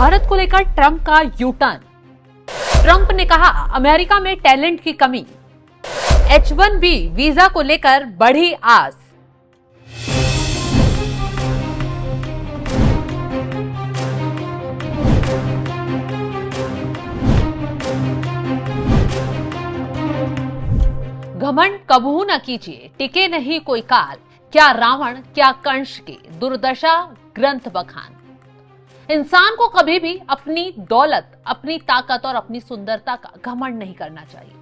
भारत को लेकर ट्रंप का यू टर्न। ट्रंप ने कहा अमेरिका में टैलेंट की कमी। H1B वीजा को लेकर बढ़ी आस। घमंड कबू न कीजिए, टिके नहीं कोई काल, क्या रावण क्या कंस की दुर्दशा ग्रंथ बखान। इंसान को कभी भी अपनी दौलत, अपनी ताकत और अपनी सुंदरता का घमंड नहीं करना चाहिए,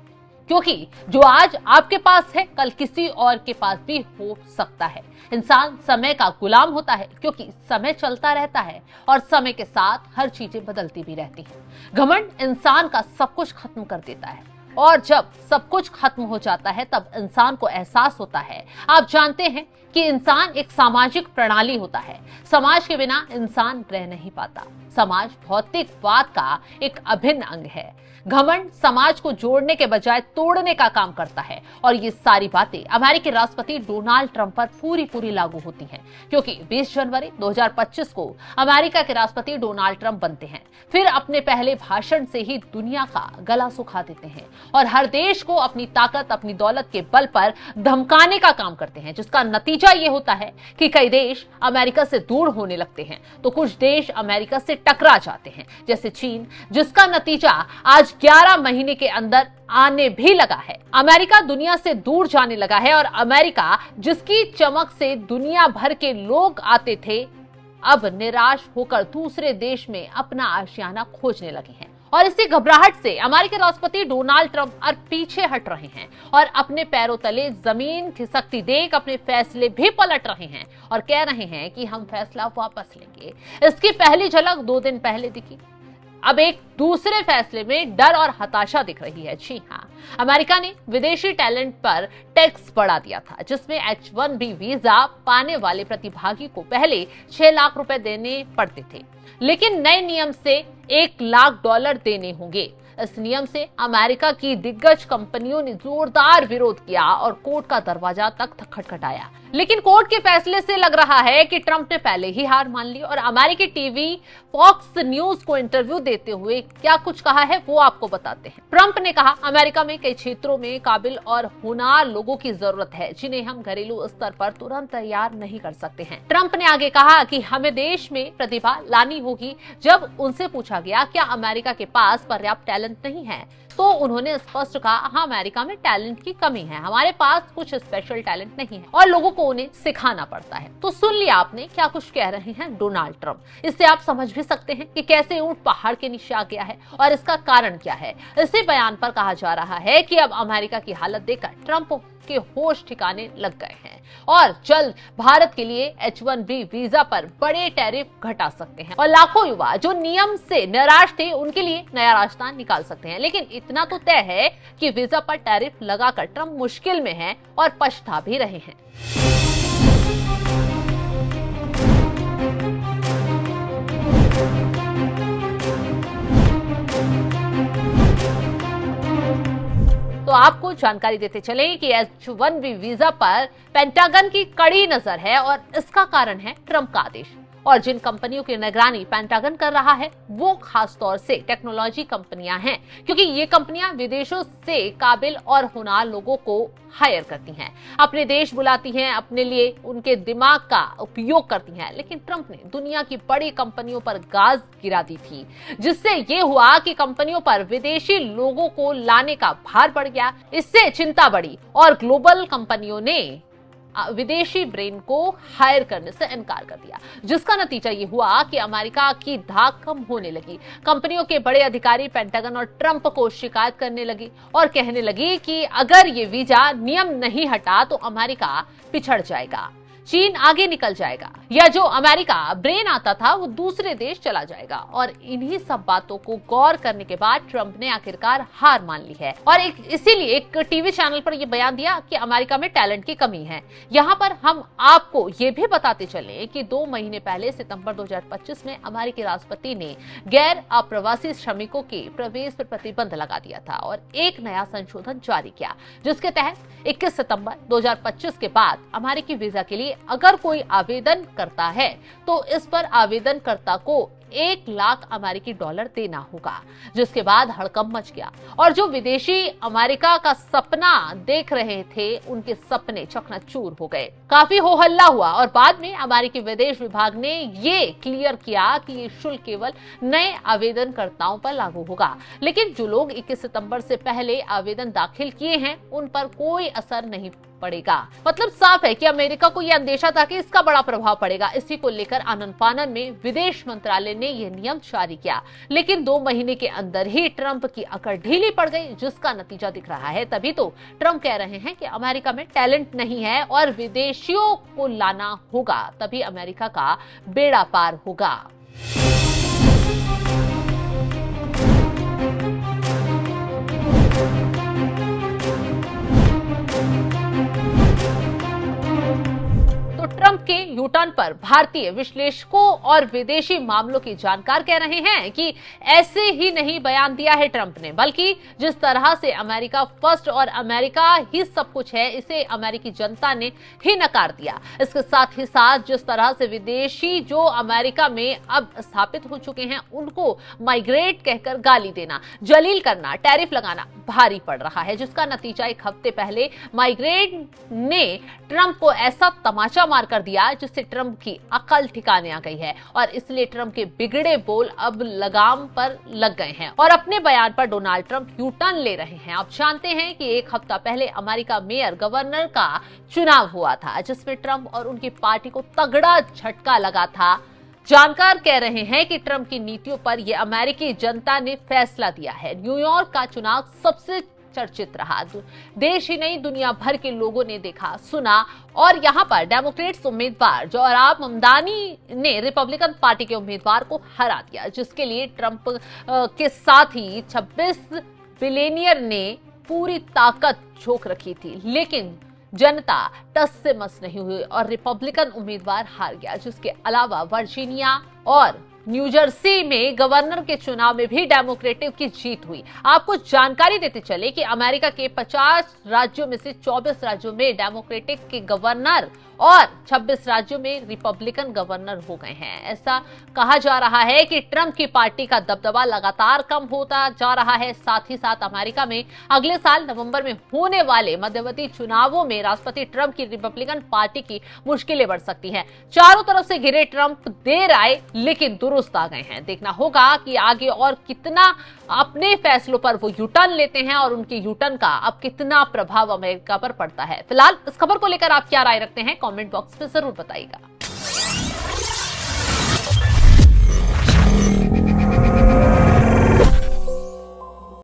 क्योंकि जो आज आपके पास है कल किसी और के पास भी हो सकता है। इंसान समय का गुलाम होता है, क्योंकि समय चलता रहता है और समय के साथ हर चीजें बदलती भी रहती हैं। घमंड इंसान का सब कुछ खत्म कर देता है, और जब सब कुछ खत्म हो जाता है तब इंसान को एहसास होता है। आप जानते हैं कि इंसान एक सामाजिक प्रणाली होता है। समाज के बिना इंसान रह नहीं पाता। समाज भौतिकवाद का एक अभिन्न अंग है। घमंड समाज को जोड़ने के बजाय तोड़ने का काम करता है, और ये सारी बातें अमेरिकी राष्ट्रपति डोनाल्ड ट्रंप पर पूरी लागू होती हैं, क्योंकि 20 जनवरी 2025 को अमेरिका के राष्ट्रपति डोनाल्ड ट्रंप बनते हैं। फिर अपने पहले भाषण से ही दुनिया का गला सुखा देते हैं और हर देश को अपनी ताकत, अपनी दौलत के बल पर धमकाने का काम करते हैं, जिसका नतीजा ये होता है कि कई देश अमेरिका से दूर होने लगते हैं तो कुछ देश अमेरिका से टकरा जाते हैं, जैसे चीन, जिसका नतीजा आज 11 महीने के अंदर आने भी लगा है। अमेरिका दुनिया से दूर जाने लगा है, और अमेरिका जिसकी चमक से दुनिया भर के लोग आते थे, अब निराश होकर दूसरे देश में अपना आशियाना खोजने लगे हैं। और इसी घबराहट से अमेरिकी राष्ट्रपति डोनाल्ड ट्रंप अब पीछे हट रहे हैं और अपने पैरों तले जमीन खिसकती देख अपने फैसले भी पलट रहे हैं और कह रहे हैं कि हम फैसला वापस लेंगे। इसकी पहली झलक 2 दिन पहले दिखी। अब एक दूसरे फैसले में डर और हताशा दिख रही है। जी हाँ, अमेरिका ने विदेशी टैलेंट पर टैक्स बढ़ा दिया था, जिसमें H1B वीजा पाने वाले प्रतिभागी को पहले 6 लाख रुपए देने पड़ते थे, लेकिन नए नियम से $1 लाख देने होंगे। इस नियम से अमेरिका की दिग्गज कंपनियों ने जोरदार विरोध किया और कोर्ट का दरवाजा तक खटखटाया, लेकिन कोर्ट के फैसले से लग रहा है कि ट्रंप ने पहले ही हार मान ली। और अमेरिकी टीवी फॉक्स न्यूज को इंटरव्यू देते हुए क्या कुछ कहा है वो आपको बताते हैं। ट्रंप ने कहा, अमेरिका में कई क्षेत्रों में काबिल और होनहार लोगों की जरूरत है, जिन्हें हम घरेलू स्तर पर तुरंत तैयार नहीं कर सकते हैं। ट्रंप ने आगे कहा कि हमें देश में प्रतिभा लानी होगी। जब उनसे पूछा गया क्या अमेरिका के पास पर्याप्त टैलेंट नहीं है, तो उन्होंने स्पष्ट कहा, हाँ, अमेरिका में टैलेंट की कमी है, हमारे पास कुछ स्पेशल टैलेंट नहीं है और लोगों को उन्हें सिखाना पड़ता है। तो सुन लिया आपने क्या कुछ कह रहे हैं डोनाल्ड ट्रंप। इससे आप समझ भी सकते हैं कि कैसे ऊंट पहाड़ के नीचे आ गया है और इसका कारण क्या है। इसी बयान पर कहा जा रहा है कि अब अमेरिका की हालत देखकर ट्रंप के होश ठिकाने लग गए हैं और जल्द भारत के लिए H1B वीजा पर बड़े टैरिफ घटा सकते हैं, और लाखों युवा जो नियम से निराश थे उनके लिए नया रास्ता निकाल सकते हैं। लेकिन इतना तो तय है कि वीजा पर टैरिफ लगाकर ट्रंप मुश्किल में हैं और पछता भी रहे हैं। तो आपको जानकारी देते चले कि H1B वीजा पर पेंटागन की कड़ी नजर है, और इसका कारण है ट्रंप का आदेश। और जिन कंपनियों की निगरानी पेंटागन कर रहा है वो खास तौर से टेक्नोलॉजी कंपनियां हैं, क्योंकि ये कंपनियां विदेशों से काबिल और होनहार लोगों को हायर करती हैं, अपने देश बुलाती हैं, अपने लिए उनके दिमाग का उपयोग करती हैं। लेकिन ट्रंप ने दुनिया की बड़ी कंपनियों पर गाज गिरा दी थी, जिससे ये हुआ कि कंपनियों पर विदेशी लोगों को लाने का भार बढ़ गया। इससे चिंता बढ़ी और ग्लोबल कंपनियों ने विदेशी ब्रेन को हायर करने से इनकार कर दिया, जिसका नतीजा ये हुआ कि अमेरिका की धाक कम होने लगी। कंपनियों के बड़े अधिकारी पेंटागन और ट्रंप को शिकायत करने लगी और कहने लगी कि अगर ये वीजा नियम नहीं हटा तो अमेरिका पिछड़ जाएगा, चीन आगे निकल जाएगा, या जो अमेरिका ब्रेन आता था वो दूसरे देश चला जाएगा। और इन्हीं सब बातों को गौर करने के बाद ट्रंप ने आखिरकार हार मान ली है और इसीलिए एक टीवी चैनल पर यह बयान दिया कि अमेरिका में टैलेंट की कमी है। यहाँ पर हम आपको ये भी बताते चले कि 2 महीने पहले सितंबर 2025 में अमेरिकी राष्ट्रपति ने गैर अप्रवासी श्रमिकों के प्रवेश पर प्रतिबंध लगा दिया था और एक नया संशोधन जारी किया, जिसके तहत 21 सितंबर 2025 के बाद अमेरिकी वीजा के लिए अगर कोई आवेदन करता है तो इस पर आवेदनकर्ता को 1 लाख अमेरिकी डॉलर देना होगा, जिसके बाद हड़कंप मच गया और जो विदेशी अमेरिका का सपना देख रहे थे उनके सपने चकनाचूर हो गए। काफी हो हल्ला हुआ और बाद में अमेरिकी विदेश विभाग ने ये क्लियर किया कि ये शुल्क केवल नए आवेदनकर्ताओं पर लागू होगा, लेकिन जो लोग 21 सितंबर से पहले आवेदन दाखिल किए हैं उन पर कोई असर नहीं पड़ेगा। मतलब साफ है कि अमेरिका को यह अंदेशा था कि इसका बड़ा प्रभाव पड़ेगा। इसी को लेकर आनन फानन में विदेश मंत्रालय ने यह नियम जारी किया, लेकिन 2 महीने के अंदर ही ट्रंप की अकड़ ढीली पड़ गई, जिसका नतीजा दिख रहा है। तभी तो ट्रंप कह रहे हैं कि अमेरिका में टैलेंट नहीं है और विदेशियों को लाना होगा, तभी अमेरिका का बेड़ा पार होगा। ट्रंप के यूटर्न पर भारतीय विश्लेषकों और विदेशी मामलों के जानकार कह रहे हैं कि ऐसे ही नहीं बयान दिया है ट्रंप ने, बल्कि जिस तरह से अमेरिका फर्स्ट और अमेरिका ही सब कुछ है, इसे अमेरिकी जनता ने ही नकार दिया। इसके साथ ही साथ जिस तरह से विदेशी जो अमेरिका में अब स्थापित हो चुके हैं उनको माइग्रेट कहकर गाली देना, जलील करना, टैरिफ लगाना भारी पड़ रहा है, जिसका नतीजा 1 हफ्ते पहले माइग्रेट ने ट्रंप को ऐसा तमाचा मार कर दिया जिससे ट्रंप की अकल ठिकाने आ गई है और इसलिए ट्रंप के बिगड़े बोल अब लगाम पर लग गए हैं और अपने बयान पर डोनाल्ड ट्रंप यू टर्न ले रहे हैं। आप जानते हैं कि 1 हफ्ता पहले अमेरिका मेयर गवर्नर का चुनाव हुआ था, जिसमें ट्रंप और उनकी पार्टी को तगड़ा झटका लगा था। जानकार कह रहे हैं कि ट्रंप की नीतियों पर यह अमेरिकी जनता ने फैसला दिया है। न्यूयॉर्क का चुनाव सबसे चर्चित रहा, देश ही नहीं दुनिया भर के लोगों ने देखा सुना और यहां पर डेमोक्रेट्स उम्मीदवार जोराब ममदानी ने रिपब्लिकन पार्टी के उम्मीदवार को हरा दिया, जिसके लिए ट्रंप के साथ ही 26 बिलियनियर ने पूरी ताकत झोंक रखी थी, लेकिन जनता टस से मस नहीं हुई और रिपब्लिकन उम्मीदवार हार गया। जिसके अलावा वर्जीनिया और न्यू जर्सी में गवर्नर के चुनाव में भी डेमोक्रेटिक की जीत हुई। आपको जानकारी देते चले कि अमेरिका के 50 राज्यों में से 24 राज्यों में डेमोक्रेटिक के गवर्नर और 26 राज्यों में रिपब्लिकन गवर्नर हो गए हैं। ऐसा कहा जा रहा है कि ट्रंप की पार्टी का दबदबा लगातार कम होता जा रहा है। साथ ही साथ अमेरिका में अगले साल नवंबर में होने वाले मध्यवर्ती चुनावों में राष्ट्रपति ट्रंप की रिपब्लिकन पार्टी की मुश्किलें बढ़ सकती हैं। चारों तरफ से घिरे ट्रंप देर आए लेकिन दुरुस्त आ गए हैं। देखना होगा कि आगे और कितना अपने फैसलों पर वो यूटर्न लेते हैं और उनके यूटर्न का अब कितना प्रभाव अमेरिका पर पड़ता है। फिलहाल इस खबर को लेकर आप क्या राय रखते हैं, कमेंट बॉक्स में जरूर बताइएगा।